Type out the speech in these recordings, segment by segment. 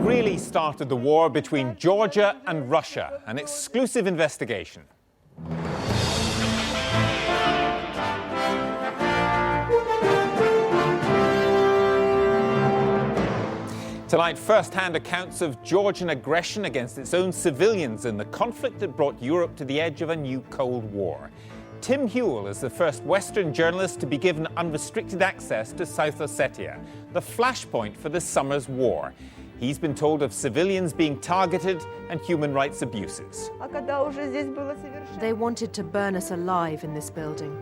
really started the war between Georgia and Russia? An exclusive investigation. Tonight, first-hand accounts of Georgian aggression against its own civilians in the conflict that brought Europe to the edge of a new Cold War. Tim Hewell is the first Western journalist to be given unrestricted access to South Ossetia, the flashpoint for this summer's war. He's been told of civilians being targeted and human rights abuses. They wanted to burn us alive in this building.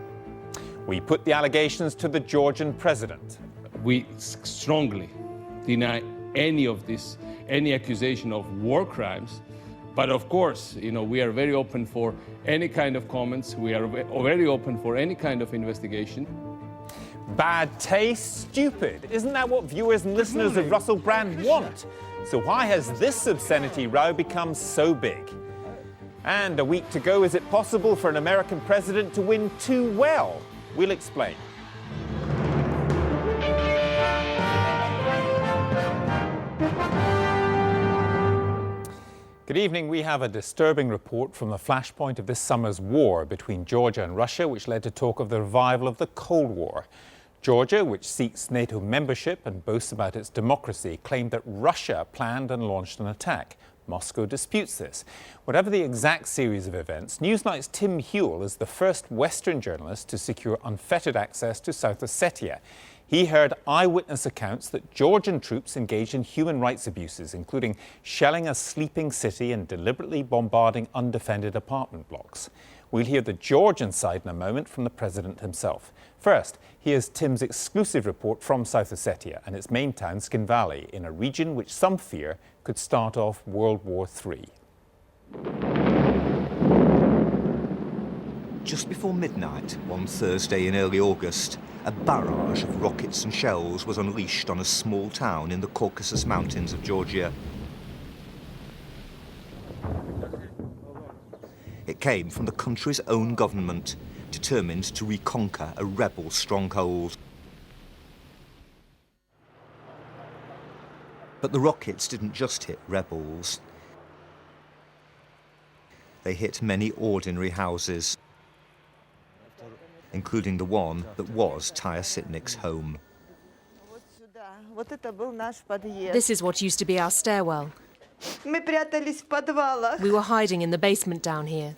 We put the allegations to the Georgian president. We strongly deny any accusation of war crimes. But of course, we are very open for any kind of comments. We are very open for any kind of investigation. Bad taste? Stupid. Isn't that what viewers and listeners of Russell Brand want? So why has this obscenity row become so big? And a week to go, is it possible for an American president to win too well? We'll explain. Good evening. We have a disturbing report from the flashpoint of this summer's war between Georgia and Russia, which led to talk of the revival of the Cold War. Georgia, which seeks NATO membership and boasts about its democracy, claimed that Russia planned and launched an attack. Moscow disputes this. Whatever the exact series of events, Newsnight's Tim Hewell is the first Western journalist to secure unfettered access to South Ossetia. He heard eyewitness accounts that Georgian troops engaged in human rights abuses, including shelling a sleeping city and deliberately bombarding undefended apartment blocks. We'll hear the Georgian side in a moment from the president himself. First, here's Tim's exclusive report from South Ossetia and its main town, Skinvali, in a region which some fear could start off World War III. Just before midnight, one Thursday in early August, a barrage of rockets and shells was unleashed on a small town in the Caucasus Mountains of Georgia. It came from the country's own government, determined to reconquer a rebel stronghold. But the rockets didn't just hit rebels. They hit many ordinary houses, including the one that was Taya Sitnik's home. This is what used to be our stairwell. We were hiding in the basement down here.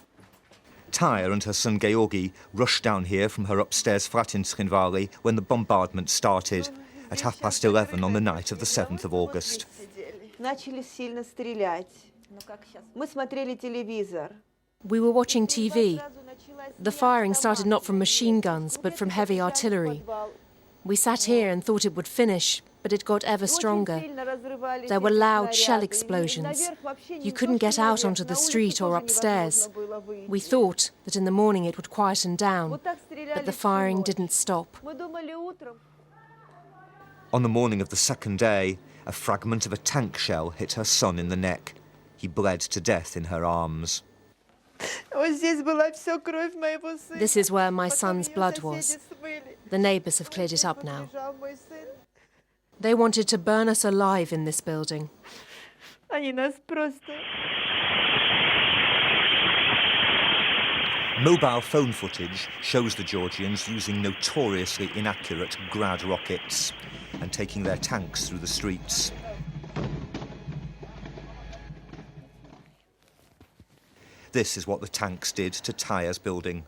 Taya and her son Georgi rushed down here from her upstairs flat in Skinvali when the bombardment started at 11:30 on the night of the 7th of August. We were watching TV. The firing started not from machine guns, but from heavy artillery. We sat here and thought it would finish, but it got ever stronger. There were loud shell explosions. You couldn't get out onto the street or upstairs. We thought that in the morning it would quieten down, but the firing didn't stop. On the morning of the second day, a fragment of a tank shell hit her son in the neck. He bled to death in her arms. This is where my son's blood was. The neighbours have cleared it up now. They wanted to burn us alive in this building. Mobile phone footage shows the Georgians using notoriously inaccurate Grad rockets and taking their tanks through the streets. This is what the tanks did to Taya's building.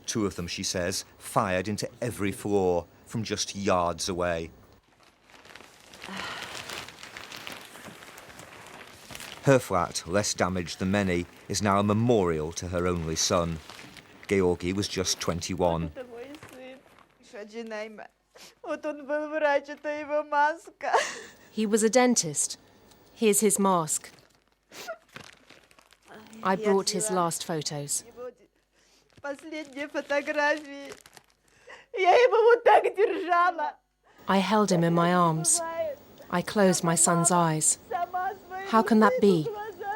2 of them, she says, fired into every floor from just yards away. Her flat, less damaged than many, is now a memorial to her only son. Georgi was just 21. He was a dentist. Here's his mask. I brought his last photos. I held him in my arms. I closed my son's eyes. How can that be,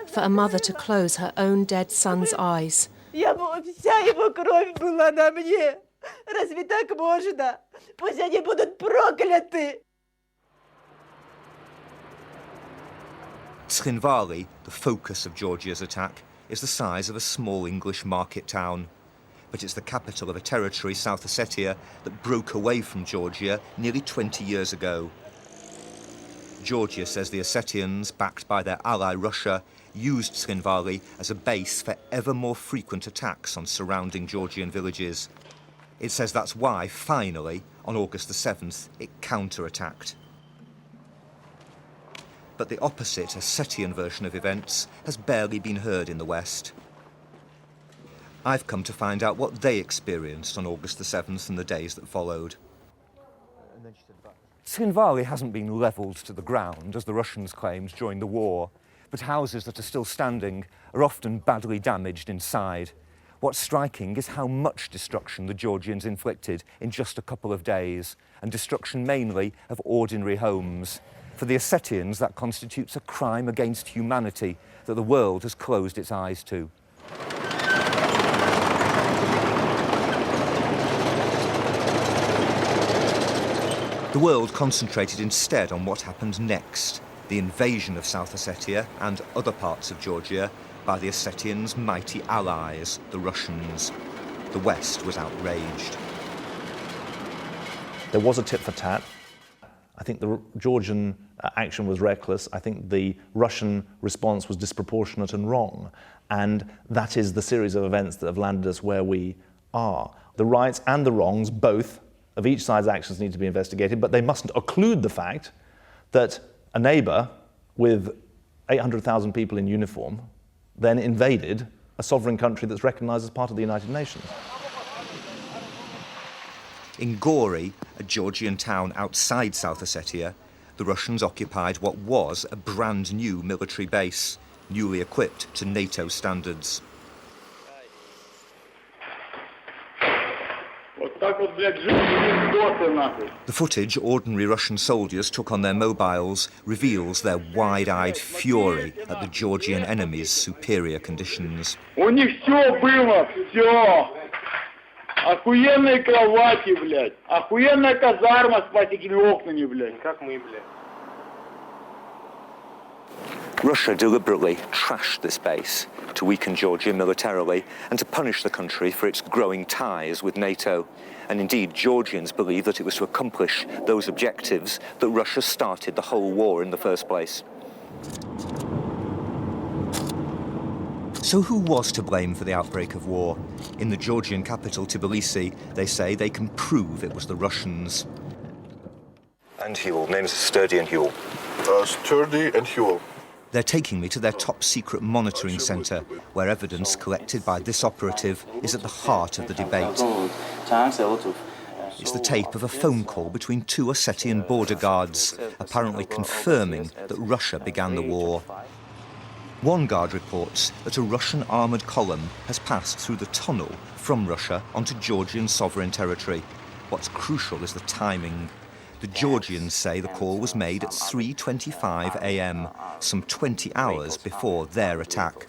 for a mother to close her own dead son's eyes? The Tskhinvali, the focus of Georgia's attack, is the size of a small English market town. But it's the capital of a territory, South Ossetia, that broke away from Georgia nearly 20 years ago. Georgia says the Ossetians, backed by their ally Russia, used Tskhinvali as a base for ever more frequent attacks on surrounding Georgian villages. It says that's why, finally, on August the 7th, it counterattacked. But the opposite Ossetian version of events has barely been heard in the West. I've come to find out what they experienced on August the 7th and the days that followed. Tskhinvali hasn't been levelled to the ground, as the Russians claimed during the war, but houses that are still standing are often badly damaged inside. What's striking is how much destruction the Georgians inflicted in just a couple of days, and destruction mainly of ordinary homes. For the Ossetians, that constitutes a crime against humanity that the world has closed its eyes to. The world concentrated instead on what happened next, the invasion of South Ossetia and other parts of Georgia by the Ossetians' mighty allies, the Russians. The West was outraged. There was a tit for tat. I think the Georgian action was reckless. I think the Russian response was disproportionate and wrong. And that is the series of events that have landed us where we are. The rights and the wrongs, both, of each side's actions need to be investigated, but they mustn't occlude the fact that a neighbour with 800,000 people in uniform then invaded a sovereign country that's recognised as part of the United Nations. In Gori, a Georgian town outside South Ossetia, the Russians occupied what was a brand new military base, newly equipped to NATO standards. The footage ordinary Russian soldiers took on their mobiles reveals their wide-eyed fury at the Georgian enemy's superior conditions. Охуенные кровати, блядь. Охуенная казарма с такими окнами, блядь. Как мы, блядь. Russia deliberately trashed this base to weaken Georgia militarily and to punish the country for its growing ties with NATO. And indeed, Georgians believe that it was to accomplish those objectives that Russia started the whole war in the first place. So who was to blame for the outbreak of war? In the Georgian capital, Tbilisi, they say they can prove it was the Russians. And Huel, name's Sturdy and Huel. Sturdy and Huel. They're taking me to their top-secret monitoring centre, where evidence collected by this operative is at the heart of the debate. It's the tape of a phone call between two Ossetian border guards, apparently confirming that Russia began the war. One guard reports that a Russian armoured column has passed through the tunnel from Russia onto Georgian sovereign territory. What's crucial is the timing. The Georgians say the call was made at 3:25 a.m., some 20 hours before their attack.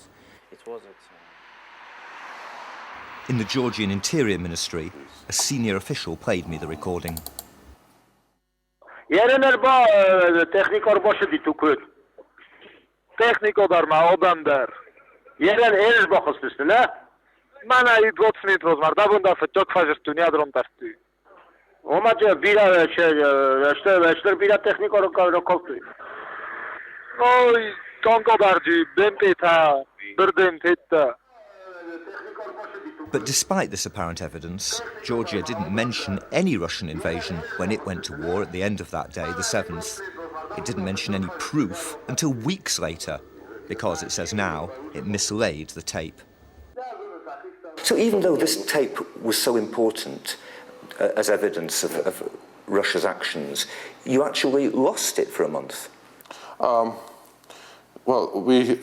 In the Georgian Interior Ministry, a senior official played me the recording. But despite this apparent evidence, Georgia didn't mention any Russian invasion when it went to war at the end of that day, the 7th. It didn't mention any proof until weeks later, because, it says now, it mislaid the tape. So even though this tape was so important as evidence of Russia's actions, you actually lost it for a month? Well, we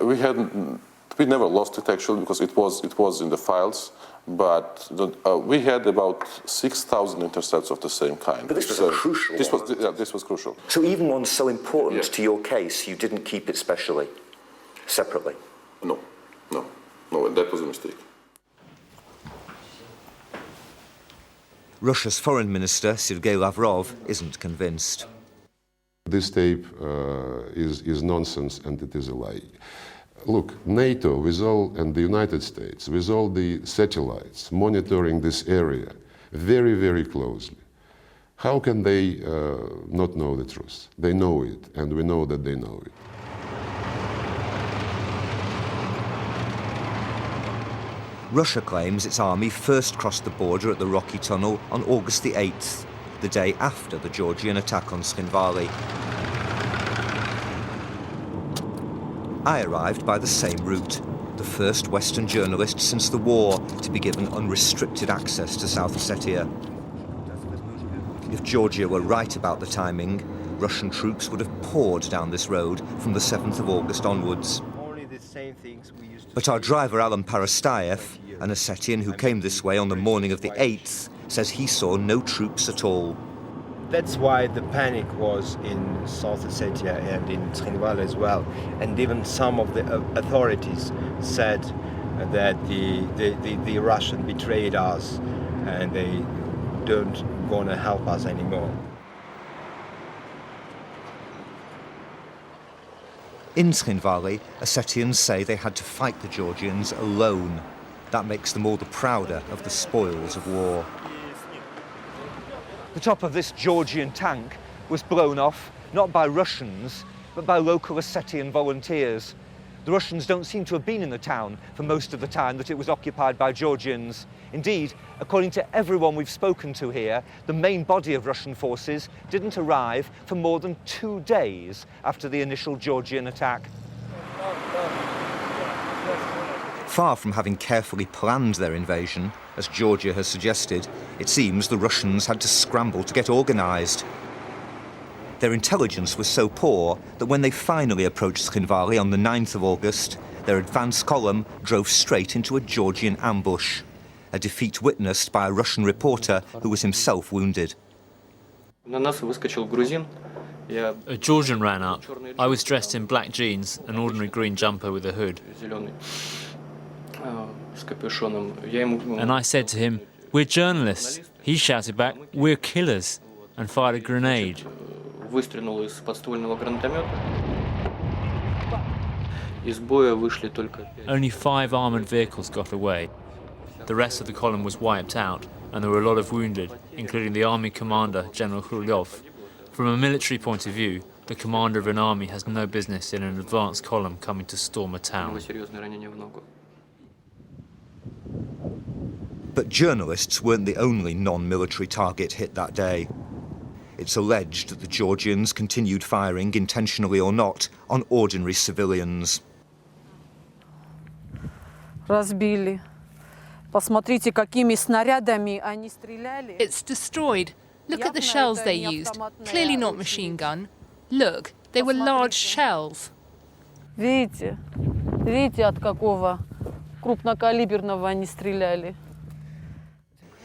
never lost it actually, because it was in the files. But we had about 6,000 intercepts of the same kind. But this was a crucial one. This was crucial. So even one so important to your case, you didn't keep it separately? No, and that was a mistake. Russia's foreign minister, Sergei Lavrov, isn't convinced. This tape is nonsense and it is a lie. Look, NATO with all, and the United States, with all the satellites monitoring this area very, very closely, how can they not know the truth? They know it, and we know that they know it. Russia claims its army first crossed the border at the Roki tunnel on August the 8th, the day after the Georgian attack on Tskhinvali. I arrived by the same route, the first Western journalist since the war to be given unrestricted access to South Ossetia. If Georgia were right about the timing, Russian troops would have poured down this road from the 7th of August onwards. But our driver Alan Parastayev, an Ossetian who came this way on the morning of the 8th, says he saw no troops at all. That's why the panic was in South Ossetia and in Tskhinvali as well. And even some of the authorities said that the Russian betrayed us and they don't want to help us anymore. In Tskhinvali, Ossetians say they had to fight the Georgians alone. That makes them all the prouder of the spoils of war. The top of this Georgian tank was blown off, not by Russians, but by local Ossetian volunteers. The Russians don't seem to have been in the town for most of the time that it was occupied by Georgians. Indeed, according to everyone we've spoken to here, the main body of Russian forces didn't arrive for more than 2 days after the initial Georgian attack. Far from having carefully planned their invasion, as Georgia has suggested, it seems the Russians had to scramble to get organised. Their intelligence was so poor that when they finally approached Tskhinvali on the 9th of August, their advance column drove straight into a Georgian ambush, a defeat witnessed by a Russian reporter who was himself wounded. A Georgian ran up. I was dressed in black jeans, an ordinary green jumper with a hood. And I said to him, "We're journalists." He shouted back, "We're killers," and fired a grenade. Only 5 armoured vehicles got away. The rest of the column was wiped out, and there were a lot of wounded, including the army commander, General Khrulyov. From a military point of view, the commander of an army has no business in an advance column coming to storm a town. But journalists weren't the only non-military target hit that day. It's alleged that the Georgians continued firing, intentionally or not, on ordinary civilians. It's destroyed. Look at the shells they used. Clearly not machine gun. Look, they were large shells. Видите, от какого крупнокалиберного они стреляли.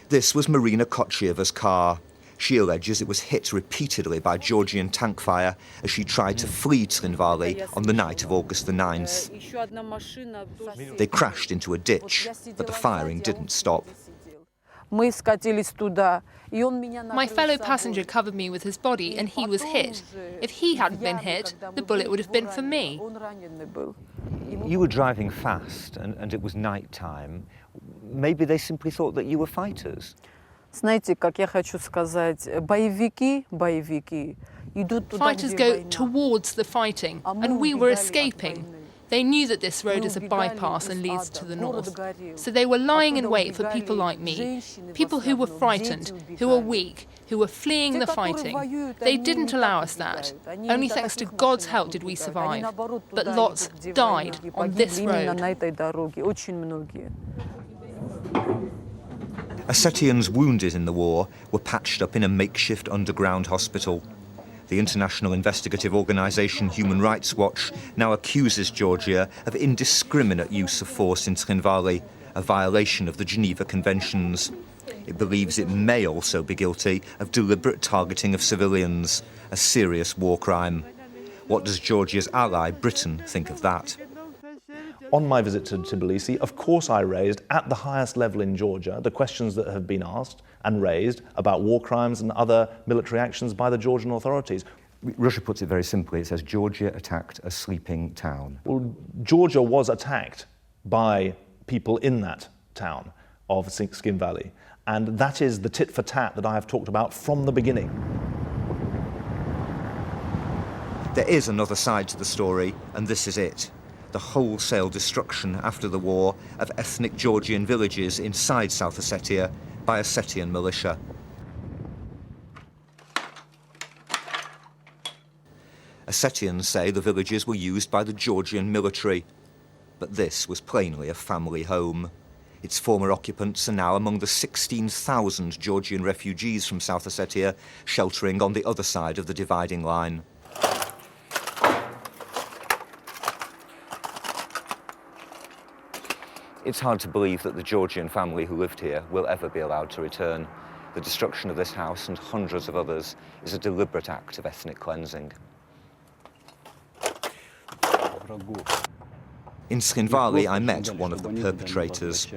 This was Marina Kochyeva's car. She alleges it was hit repeatedly by Georgian tank fire as she tried to flee Tskhinvali on the night of August the 9th. They crashed into a ditch, but the firing didn't stop. My fellow passenger covered me with his body and he was hit. If he hadn't been hit, the bullet would have been for me. You were driving fast and it was night time. Maybe they simply thought that you were fighters. Знаете, как я хочу сказать, боевики идут туда, Fighters go towards the fighting, and we were escaping. They knew that this road is a bypass and leads to the north. So they were lying in wait for people like me, people who were frightened, who were weak, who were fleeing the fighting. They didn't allow us that. Only thanks to God's help did we survive. But lots died on this road. Ossetians wounded in the war were patched up in a makeshift underground hospital. The international investigative organisation Human Rights Watch now accuses Georgia of indiscriminate use of force in Tskhinvali, a violation of the Geneva Conventions. It believes it may also be guilty of deliberate targeting of civilians, a serious war crime. What does Georgia's ally, Britain, think of that? On my visit to Tbilisi, of course I raised, at the highest level in Georgia, the questions that have been asked and raised about war crimes and other military actions by the Georgian authorities. Russia puts it very simply. It says Georgia attacked a sleeping town. Well, Georgia was attacked by people in that town of Skin Valley, and that is the tit for tat that I have talked about from the beginning. There is another side to the story, and this is it. The wholesale destruction after the war of ethnic Georgian villages inside South Ossetia by Ossetian militia. Ossetians say the villages were used by the Georgian military, but this was plainly a family home. Its former occupants are now among the 16,000 Georgian refugees from South Ossetia sheltering on the other side of the dividing line. It's hard to believe that the Georgian family who lived here will ever be allowed to return. The destruction of this house and hundreds of others is a deliberate act of ethnic cleansing. In Skin Valley, I met one of the perpetrators.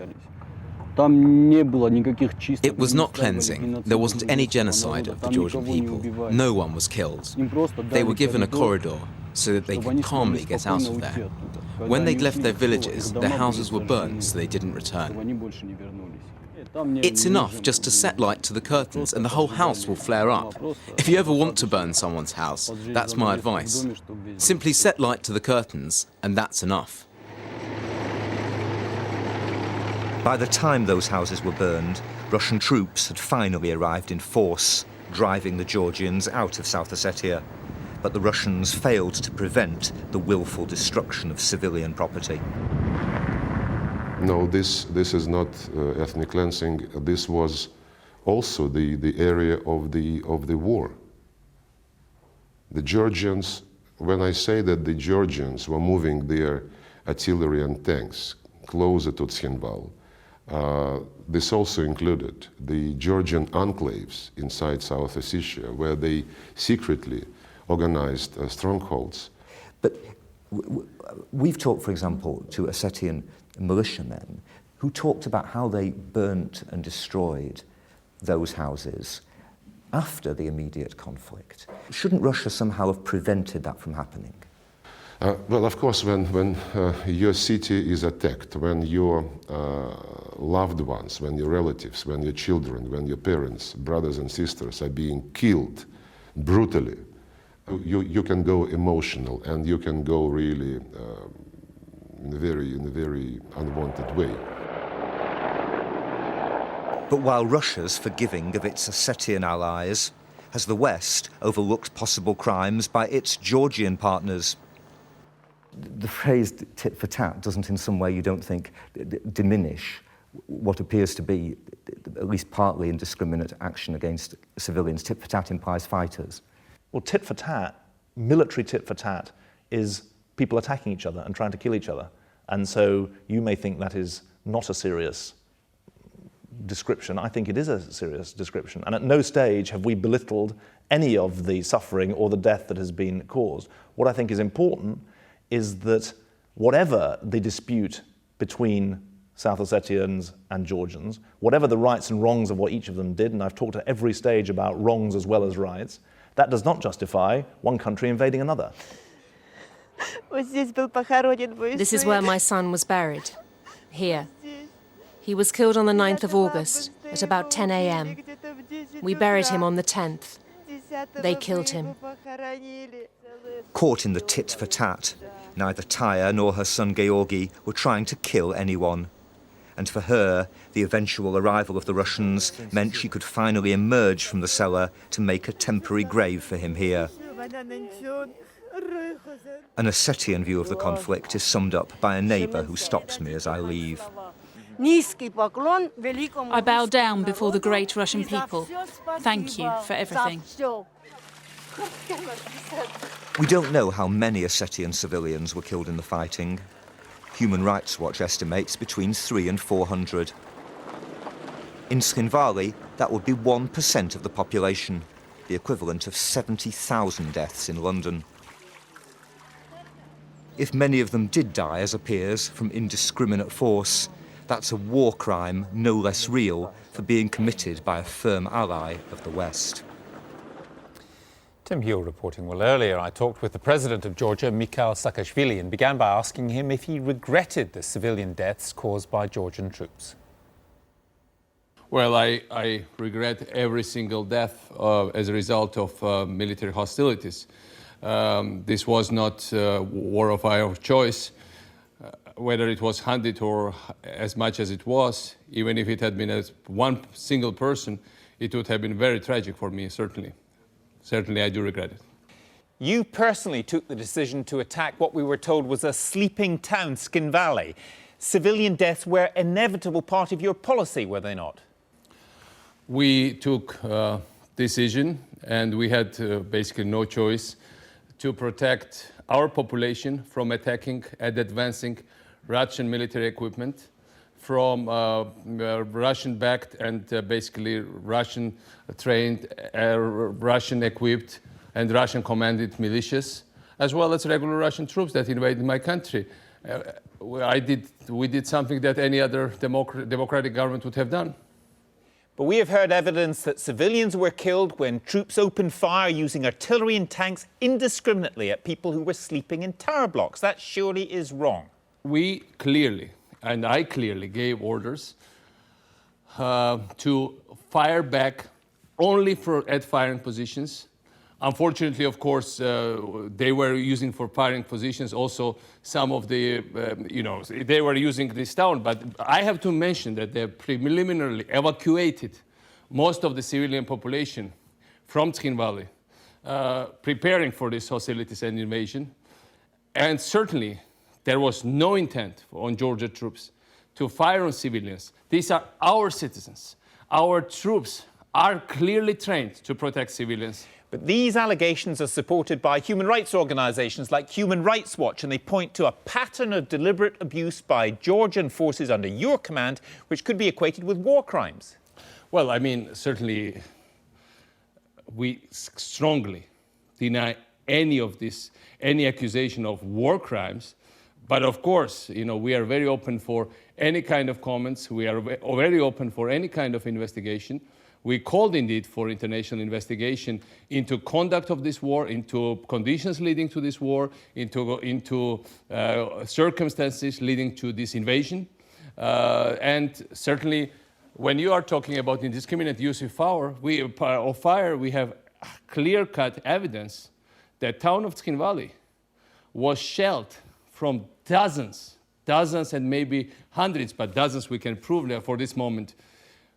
It was not cleansing. There wasn't any genocide of the Georgian people. No one was killed. They were given a corridor so that they could calmly get out of there. When they'd left their villages, their houses were burned so they didn't return. It's enough just to set light to the curtains and the whole house will flare up. If you ever want to burn someone's house, that's my advice. Simply set light to the curtains and that's enough. By the time those houses were burned, Russian troops had finally arrived in force, driving the Georgians out of South Ossetia. But the Russians failed to prevent the willful destruction of civilian property. No, this is not ethnic cleansing. This was also the area of the war. The Georgians, when I say that the Georgians were moving their artillery and tanks closer to Tskhinval, this also included the Georgian enclaves inside South Ossetia, where they secretly organized strongholds. But we've talked, for example, to Ossetian militiamen who talked about how they burnt and destroyed those houses after the immediate conflict. Shouldn't Russia somehow have prevented that from happening? Well, of course, when your city is attacked, when your loved ones, when your relatives, when your children, when your parents, brothers and sisters are being killed brutally, you can go emotional and you can go really in a very unwanted way. But while Russia's forgiving of its Ossetian allies, has the West overlooked possible crimes by its Georgian partners? The phrase tit for tat doesn't in some way, you don't think, diminish what appears to be at least partly indiscriminate action against civilians. Tit for tat implies fighters. Well, tit for tat, military tit for tat, is people attacking each other and trying to kill each other. And so you may think that is not a serious description. I think it is a serious description. And at no stage have we belittled any of the suffering or the death that has been caused. What I think is important is that whatever the dispute between South Ossetians and Georgians, whatever the rights and wrongs of what each of them did, and I've talked at every stage about wrongs as well as rights, that does not justify one country invading another. This is where my son was buried, here. He was killed on the 9th of August at about 10 a.m. We buried him on the 10th. They killed him. Caught in the tit for tat, neither Taya nor her son Georgi were trying to kill anyone. And for her, the eventual arrival of the Russians meant she could finally emerge from the cellar to make a temporary grave for him here. An Ossetian view of the conflict is summed up by a neighbour who stops me as I leave. I bow down before the great Russian people. Thank you for everything. We don't know how many Ossetian civilians were killed in the fighting. Human Rights Watch estimates between 300 and 400. In Skin Valley, that would be 1% of the population, the equivalent of 70,000 deaths in London. If many of them did die, as appears, from indiscriminate force, that's a war crime no less real for being committed by a firm ally of the West. Tim Heal reporting. Well, earlier I talked with the president of Georgia, Mikhail Saakashvili, and began by asking him if he regretted the civilian deaths caused by Georgian troops. Well, I regret every single death as a result of military hostilities. This was not a war of our choice. Whether it was 100 or as much as it was, even if it had been as one single person, it would have been very tragic for me, certainly. Certainly, I do regret it. You personally took the decision to attack what we were told was a sleeping town, Skin Valley. Civilian deaths were an inevitable part of your policy, were they not? We took decision, and we had basically no choice to protect our population from attacking and advancing Russian military equipment, from Russian-backed and basically Russian-trained, Russian-equipped and Russian-commanded militias, as well as regular Russian troops that invaded my country. We did something that any other democratic government would have done. But we have heard evidence that civilians were killed when troops opened fire using artillery and tanks indiscriminately at people who were sleeping in tower blocks. That surely is wrong. We clearly, and I clearly gave orders to fire back only at firing positions. Unfortunately, of course, they were using for firing positions also some of the, they were using this town. But I have to mention that they preliminarily evacuated most of the civilian population from Skin Valley, preparing for these hostilities and invasion. And certainly, there was no intent on Georgia troops to fire on civilians. These are our citizens. Our troops are clearly trained to protect civilians. But these allegations are supported by human rights organisations like Human Rights Watch, and they point to a pattern of deliberate abuse by Georgian forces under your command, which could be equated with war crimes. Well, I mean, certainly we strongly deny any accusation of war crimes. But of course, we are very open for any kind of comments. We are very open for any kind of investigation. We called indeed for international investigation into conduct of this war, into conditions leading to this war, into circumstances leading to this invasion. And certainly, when you are talking about indiscriminate use of fire, we have clear-cut evidence that town of Skin Valley was shelled from dozens and maybe hundreds, but dozens we can prove for this moment,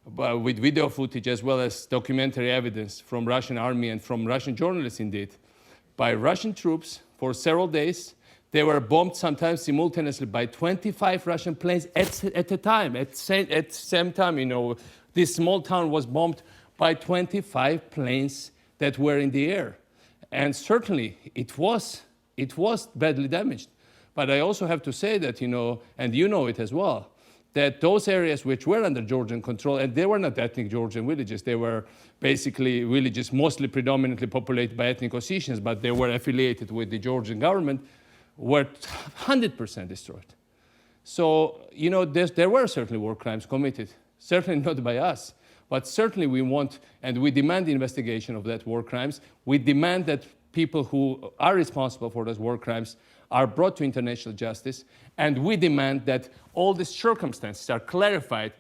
with video footage as well as documentary evidence from Russian army and from Russian journalists indeed, by Russian troops for several days. They were bombed sometimes simultaneously by 25 Russian planes at a time. At the same time, this small town was bombed by 25 planes that were in the air. And certainly it was badly damaged. But I also have to say that, and you know it as well, that those areas which were under Georgian control, and they were not ethnic Georgian villages, they were basically villages mostly predominantly populated by ethnic Ossetians, but they were affiliated with the Georgian government, were 100% destroyed. So, there were certainly war crimes committed, certainly not by us, but certainly we want, and we demand the investigation of that war crimes. We demand that people who are responsible for those war crimes are brought to international justice, and we demand that all these circumstances are clarified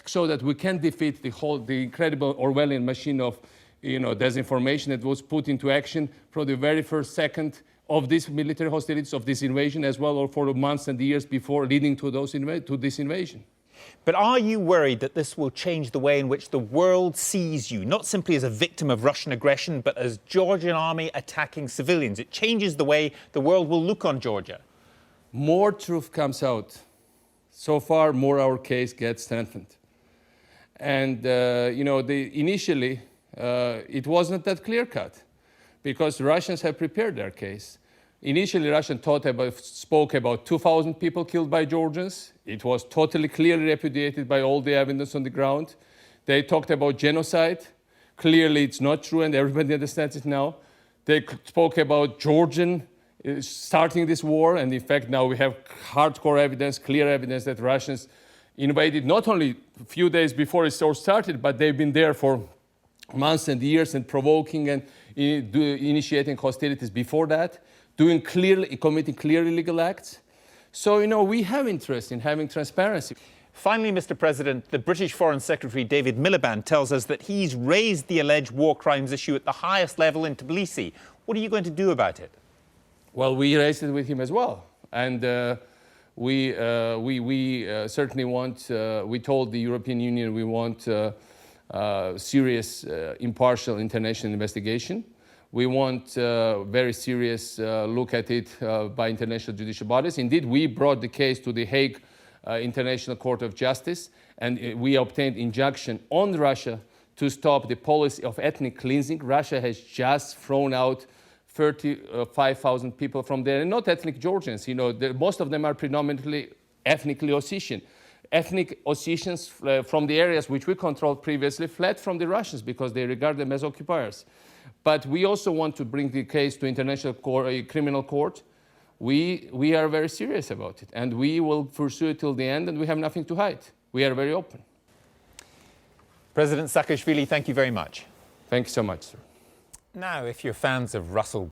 so that we can defeat the incredible Orwellian machine of disinformation that was put into action from the very first second of these military hostilities, of this invasion, as well, or for the months and the years before leading to this invasion. But are you worried that this will change the way in which the world sees you, not simply as a victim of Russian aggression, but as Georgian army attacking civilians? It changes the way the world will look on Georgia. More truth comes out. So far, more our case gets strengthened. And, initially, it wasn't that clear-cut, because Russians have prepared their case. Initially, Russia spoke about 2,000 people killed by Georgians. It was totally clearly repudiated by all the evidence on the ground. They talked about genocide. Clearly, it's not true, and everybody understands it now. They spoke about Georgian starting this war, and in fact, now we have hardcore evidence, clear evidence that Russians invaded not only a few days before it started, but they've been there for months and years and provoking and initiating hostilities before that, committing clear illegal acts. So, you know, we have interest in having transparency. Finally, Mr. President, the British Foreign Secretary David Miliband tells us that he's raised the alleged war crimes issue at the highest level in Tbilisi. What are you going to do about it? Well, we raised it with him as well. And we certainly want, we told the European Union we want serious, impartial international investigation. We want very serious look at it by international judicial bodies. Indeed, we brought the case to the Hague International Court of Justice, and we obtained injunction on Russia to stop the policy of ethnic cleansing. Russia has just thrown out 35,000 people from there, and not ethnic Georgians. You know, most of them are predominantly ethnically Ossetian. Ethnic Ossetians from the areas which we controlled previously fled from the Russians because they regard them as occupiers. But we also want to bring the case to International Criminal Court. We are very serious about it, and we will pursue it till the end, and we have nothing to hide. We are very open. President Saakashvili, thank you very much. Thank you so much, sir. Now, if you're fans of Russell